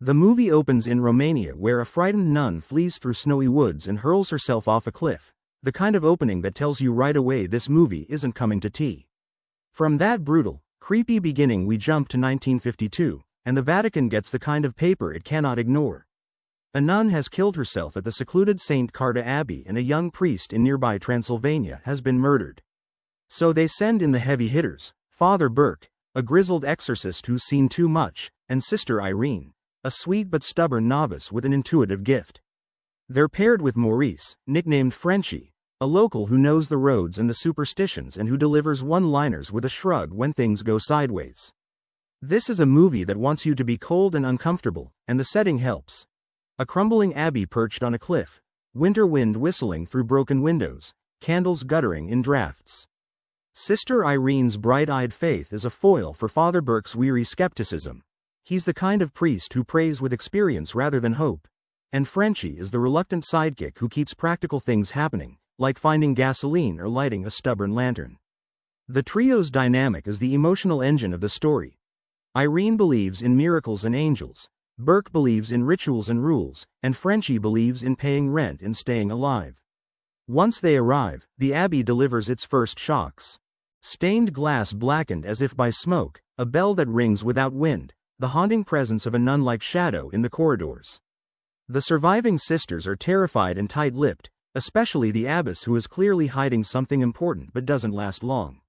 The movie opens in Romania, where a frightened nun flees through snowy woods and hurls herself off a cliff, the kind of opening that tells you right away this movie isn't coming to tea. From that brutal, creepy beginning we jump to 1952, and the Vatican gets the kind of paper it cannot ignore. A nun has killed herself at the secluded St. Carta Abbey, and a young priest in nearby Transylvania has been murdered. So they send in the heavy hitters, Father Burke, a grizzled exorcist who's seen too much, and Sister Irene, a sweet but stubborn novice with an intuitive gift. They're paired with Maurice, nicknamed Frenchie, a local who knows the roads and the superstitions and who delivers one-liners with a shrug when things go sideways. This is a movie that wants you to be cold and uncomfortable, and the setting helps. A crumbling abbey perched on a cliff, winter wind whistling through broken windows, candles guttering in drafts. Sister Irene's bright-eyed faith is a foil for Father Burke's weary skepticism. He's the kind of priest who prays with experience rather than hope. And Frenchie is the reluctant sidekick who keeps practical things happening, like finding gasoline or lighting a stubborn lantern. The trio's dynamic is the emotional engine of the story. Irene believes in miracles and angels, Burke believes in rituals and rules, and Frenchie believes in paying rent and staying alive. Once they arrive, the Abbey delivers its first shocks. Stained glass blackened as if by smoke, a bell that rings without wind, the haunting presence of a nun-like shadow in the corridors. The surviving sisters are terrified and tight-lipped, especially the abbess, who is clearly hiding something important but doesn't last long.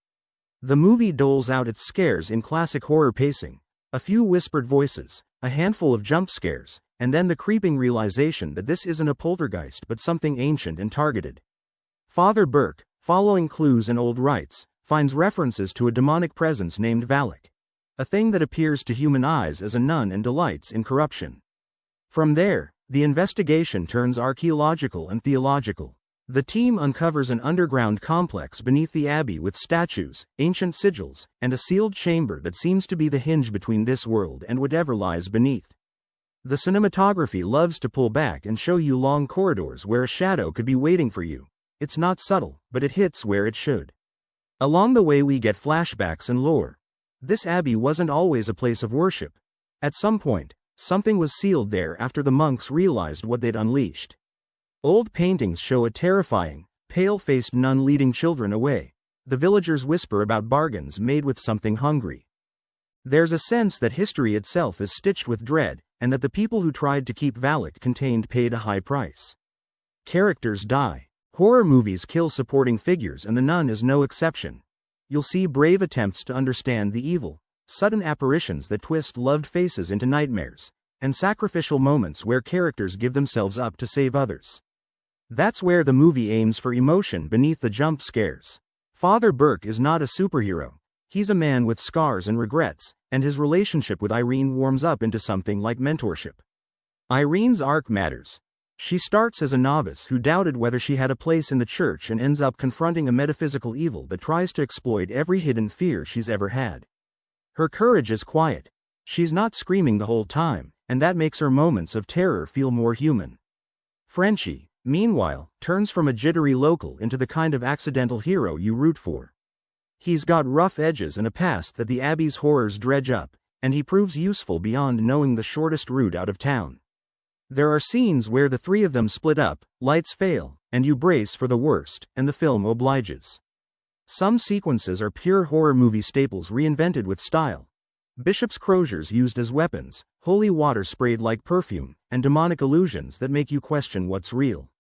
The movie doles out its scares in classic horror pacing, a few whispered voices, a handful of jump scares, and then the creeping realization that this isn't a poltergeist but something ancient and targeted. Father Burke, following clues and old rites, finds references to a demonic presence named Valak, a thing that appears to human eyes as a nun and delights in corruption. From there, the investigation turns archaeological and theological. The team uncovers an underground complex beneath the Abbey with statues, ancient sigils, and a sealed chamber that seems to be the hinge between this world and whatever lies beneath. The cinematography loves to pull back and show you long corridors where a shadow could be waiting for you. It's not subtle, but it hits where it should. Along the way we get flashbacks and lore. This abbey wasn't always a place of worship. At some point, something was sealed there after the monks realized what they'd unleashed. Old paintings show a terrifying, pale-faced nun leading children away. The villagers whisper about bargains made with something hungry. There's a sense that history itself is stitched with dread, and that the people who tried to keep Valak contained paid a high price. Characters die. Horror movies kill supporting figures, and the nun is no exception. You'll see brave attempts to understand the evil, sudden apparitions that twist loved faces into nightmares, and sacrificial moments where characters give themselves up to save others. That's where the movie aims for emotion beneath the jump scares. Father Burke is not a superhero. He's a man with scars and regrets, and his relationship with Irene warms up into something like mentorship. Irene's arc matters. She starts as a novice who doubted whether she had a place in the church and ends up confronting a metaphysical evil that tries to exploit every hidden fear she's ever had. Her courage is quiet. She's not screaming the whole time, and that makes her moments of terror feel more human. Frenchie, meanwhile, turns from a jittery local into the kind of accidental hero you root for. He's got rough edges and a past that the Abbey's horrors dredge up, and he proves useful beyond knowing the shortest route out of town. There are scenes where the three of them split up, lights fail, and you brace for the worst, and the film obliges. Some sequences are pure horror movie staples reinvented with style. Bishop's croziers used as weapons, holy water sprayed like perfume, and demonic illusions that make you question what's real.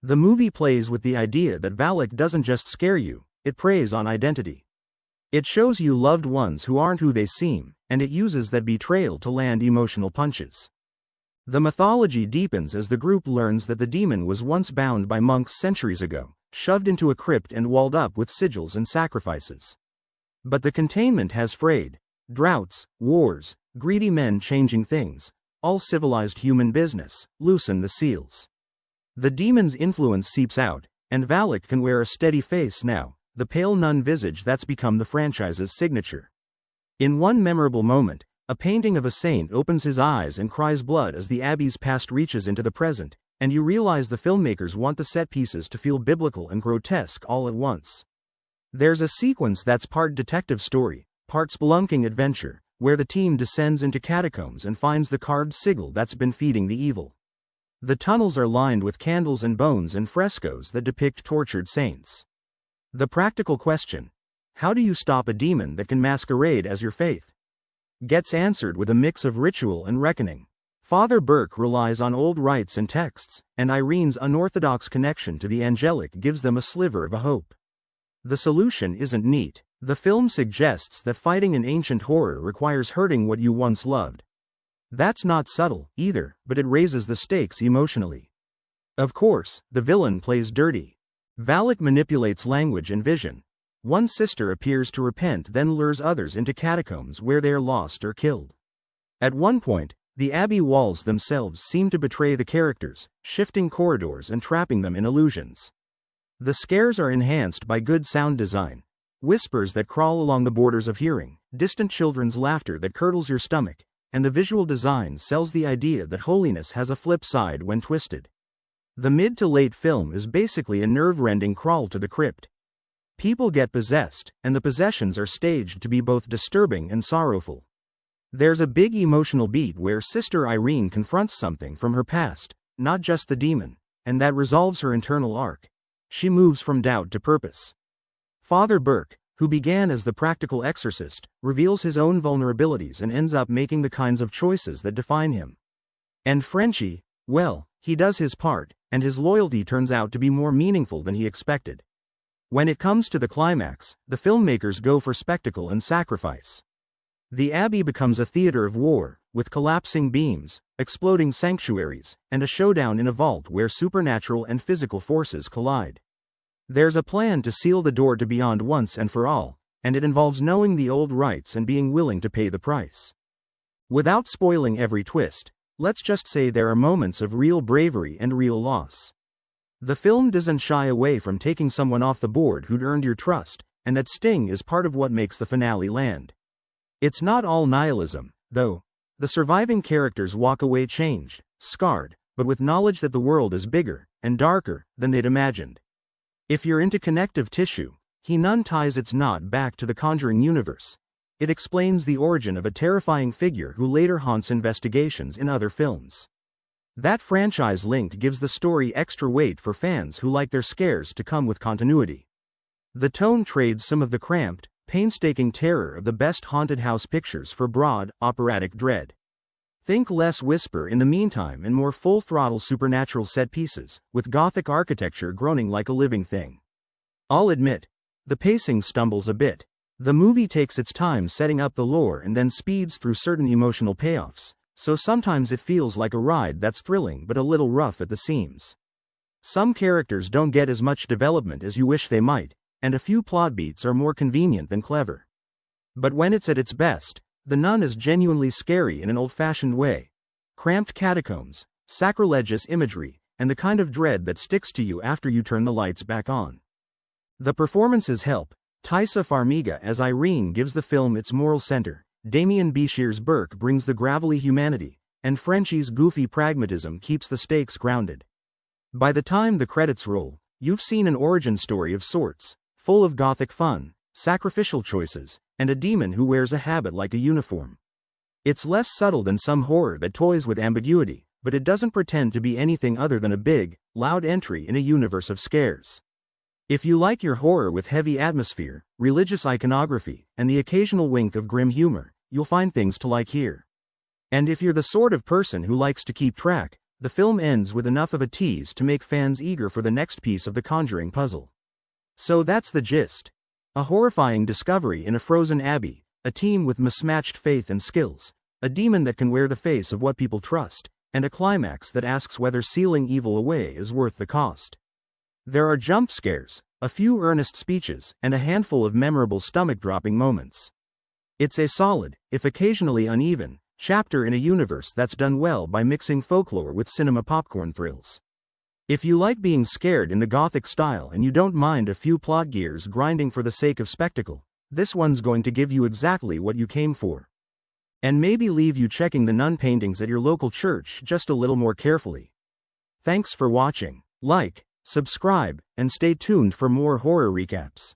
The movie plays with the idea that Valak doesn't just scare you, it preys on identity. It shows you loved ones who aren't who they seem, and it uses that betrayal to land emotional punches. The mythology deepens as the group learns that the demon was once bound by monks centuries ago, shoved into a crypt and walled up with sigils and sacrifices. But the containment has frayed. Droughts, wars, greedy men changing things, all civilized human business, loosen the seals. The demon's influence seeps out, and Valak can wear a steady face now, the pale nun visage that's become the franchise's signature. In one memorable moment, a painting of a saint opens his eyes and cries blood as the Abbey's past reaches into the present, and you realize the filmmakers want the set pieces to feel biblical and grotesque all at once. There's a sequence that's part detective story, part spelunking adventure, where the team descends into catacombs and finds the carved sigil that's been feeding the evil. The tunnels are lined with candles and bones and frescoes that depict tortured saints. The practical question, how do you stop a demon that can masquerade as your faith, gets answered with a mix of ritual and reckoning. Father Burke relies on old rites and texts, and Irene's unorthodox connection to the angelic gives them a sliver of a hope. The solution isn't neat. The film suggests that fighting an ancient horror requires hurting what you once loved. That's not subtle, either, but it raises the stakes emotionally. Of course, the villain plays dirty. Valak manipulates language and vision. One sister appears to repent, then lures others into catacombs where they are lost or killed. At one point, the Abbey walls themselves seem to betray the characters, shifting corridors and trapping them in illusions. The scares are enhanced by good sound design. Whispers that crawl along the borders of hearing, distant children's laughter that curdles your stomach, and the visual design sells the idea that holiness has a flip side when twisted. The mid to late film is basically a nerve-rending crawl to the crypt. People get possessed, and the possessions are staged to be both disturbing and sorrowful. There's a big emotional beat where Sister Irene confronts something from her past, not just the demon, and that resolves her internal arc. She moves from doubt to purpose. Father Burke, who began as the practical exorcist, reveals his own vulnerabilities and ends up making the kinds of choices that define him. And Frenchie, well, he does his part, and his loyalty turns out to be more meaningful than he expected. When it comes to the climax, the filmmakers go for spectacle and sacrifice. The Abbey becomes a theater of war, with collapsing beams, exploding sanctuaries, and a showdown in a vault where supernatural and physical forces collide. There's a plan to seal the door to beyond once and for all, and it involves knowing the old rites and being willing to pay the price. Without spoiling every twist, let's just say there are moments of real bravery and real loss. The film doesn't shy away from taking someone off the board who'd earned your trust, and that sting is part of what makes the finale land. It's not all nihilism, though. The surviving characters walk away changed, scarred, but with knowledge that the world is bigger and darker than they'd imagined. If you're into connective tissue, Nun ties its knot back to the Conjuring universe. It explains the origin of a terrifying figure who later haunts investigations in other films. That franchise link gives the story extra weight for fans who like their scares to come with continuity. The tone trades some of the cramped, painstaking terror of the best haunted house pictures for broad, operatic dread. Think less whisper in the meantime and more full-throttle supernatural set pieces, with Gothic architecture groaning like a living thing. I'll admit, the pacing stumbles a bit. The movie takes its time setting up the lore and then speeds through certain emotional payoffs, so sometimes it feels like a ride that's thrilling but a little rough at the seams. Some characters don't get as much development as you wish they might, and a few plot beats are more convenient than clever. But when it's at its best, The Nun is genuinely scary in an old-fashioned way. Cramped catacombs, sacrilegious imagery, and the kind of dread that sticks to you after you turn the lights back on. The performances help. Taissa Farmiga as Irene gives the film its moral center, Damien Bichir's Burke brings the gravelly humanity, and Frenchie's goofy pragmatism keeps the stakes grounded. By the time the credits roll, you've seen an origin story of sorts, full of Gothic fun, sacrificial choices, and a demon who wears a habit like a uniform. It's less subtle than some horror that toys with ambiguity, but it doesn't pretend to be anything other than a big, loud entry in a universe of scares. If you like your horror with heavy atmosphere, religious iconography, and the occasional wink of grim humor, you'll find things to like here. And if you're the sort of person who likes to keep track, the film ends with enough of a tease to make fans eager for the next piece of the Conjuring puzzle. So that's the gist. A horrifying discovery in a frozen abbey, a team with mismatched faith and skills, a demon that can wear the face of what people trust, and a climax that asks whether sealing evil away is worth the cost. There are jump scares, a few earnest speeches, and a handful of memorable stomach-dropping moments. It's a solid, if occasionally uneven, chapter in a universe that's done well by mixing folklore with cinema popcorn thrills. If you like being scared in the Gothic style and you don't mind a few plot gears grinding for the sake of spectacle, this one's going to give you exactly what you came for. And maybe leave you checking the nun paintings at your local church just a little more carefully. Thanks for watching. Like, subscribe, and stay tuned for more horror recaps.